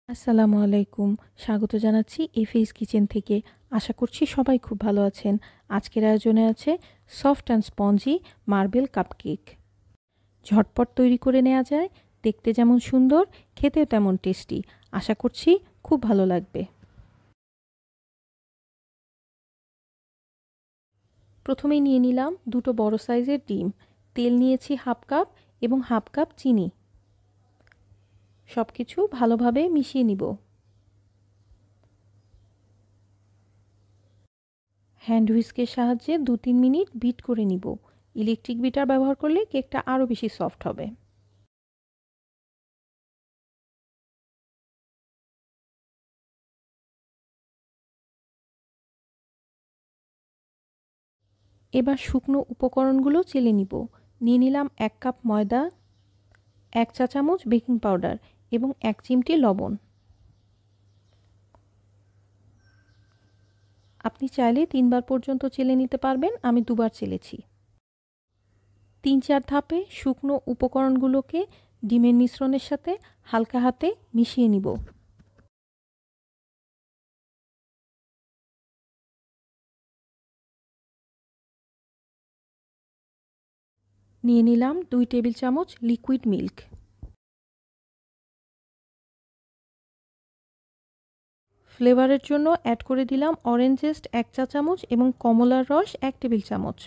আসসালামু আলাইকুম। স্বাগত জানাচ্ছি এফএস কিচেন থেকে। আশা করছি সবাই খুব ভালো আছেন। আজকের আয়োজনে আছে soft and spongy marble cupcake. ঝটপট তৈরি করে নেওয়া যায়, দেখতে যেমন সুন্দর, খেতেও তেমন টেস্টি। আশা করছি খুব ভালো লাগবে। প্রথমেই নিয়ে নিলাম দুটো বড় সাইজের ডিম। তেল নিয়েছি হাফ কাপ এবং হাফ কাপ চিনি। সব কিছু ভালোভাবে মিশিয়ে নিব। হ্যান্ড হুইস্কের সাহায্যে 2-3 মিনিট বিট করে নিব। ইলেকট্রিক বিটার ব্যবহার করলে কেকটা আরও বেশি সফট হবে। এবার শুকনো উপকরণগুলো চেলে নিব। নিয়ে নিলাম 1 কাপ ময়দা, 1 চা চামচ বেকিং পাউডার এবং 1 চিমটি লবণ। আপনি চাইলে 3 বার পর্যন্ত চেলে নিতে পারবেন, আমি 2 বার চেলেছি। 3-4 ধাপে শুকনো উপকরণগুলোকে ডিমের মিশ্রণের সাথে হালকা হাতে মিশিয়ে নিব। নিয়ে নিলাম 2 টেবিল চামচ লিকুইড মিল্ক। ফ্লেভারের জন্য অ্যাড করে দিলাম অরেঞ্জ জেস্ট 1 চা চামচ এবং কমলার রস 1 টেবিল চামচ।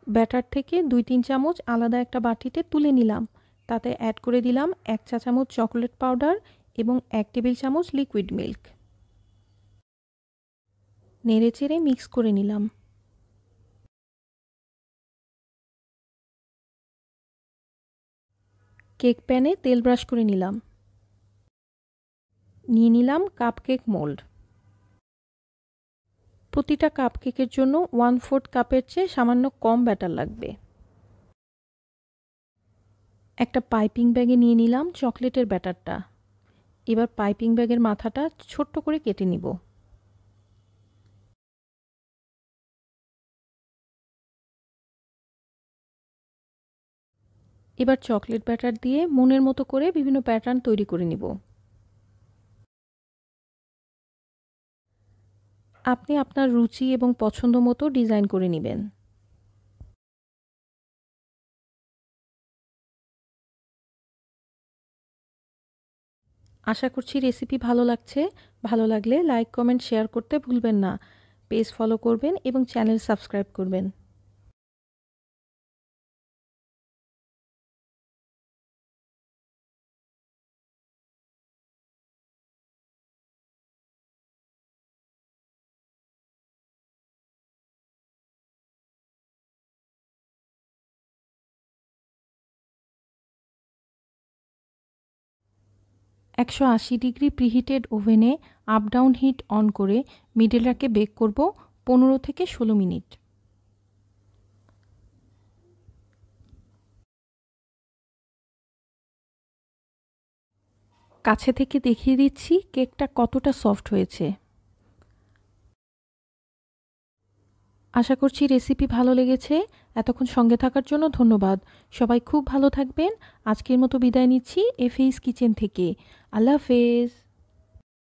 ব্যাটার থেকে 2-3 চামচ আলাদা একটা বাটিতে তুলে নিলাম। তাতে অ্যাড করে দিলাম 1 চা চামচ চকোলেট পাউডার এবং 1 টেবিল চামচ লিকুইড মিল্ক। নেড়েচেড়ে মিক্স করে নিলাম। কেক প্যানে তেল ব্রাশ করে নিলাম। নিয়ে নিলাম কাপকেক মোল্ড। প্রতিটা কাপকেকের জন্য 1/4 কাপের চেয়ে সামান্য কম ব্যাটার লাগবে। একটা পাইপিং ব্যাগে নিয়ে নিলাম চকলেটের ব্যাটারটা। এবার পাইপিং ব্যাগের মাথাটা ছোট্ট করে কেটে নিব। এবার চকলেট ব্যাটার দিয়ে মনের মতো করে বিভিন্ন প্যাটার্ন তৈরি করে নিব। আপনি আপনার রুচি এবং পছন্দ মতো ডিজাইন করে নেবেন। আশা করছি রেসিপি ভালো লাগছে। ভালো লাগলে লাইক, কমেন্ট, শেয়ার করতে ভুলবেন না। পেজ ফলো করবেন এবং চ্যানেল সাবস্ক্রাইব করবেন। একশো ৮০ ডিগ্রি প্রিহিটেড ওভেনে আপ ডাউন হিট অন করে মিডল র্যাকে বেক করব 15 থেকে 16 মিনিট। কাছে থেকে দেখিয়ে দিচ্ছি কেকটা কতটা সফট হয়েছে। আশা করছি রেসিপি ভালো লেগেছে। এতক্ষণ সঙ্গে থাকার জন্য ধন্যবাদ। সবাই খুব ভালো থাকবেন। আজকের মতো বিদায় নিচ্ছি এফএস কিচেন থেকে। আল্লাহ হাফেজ।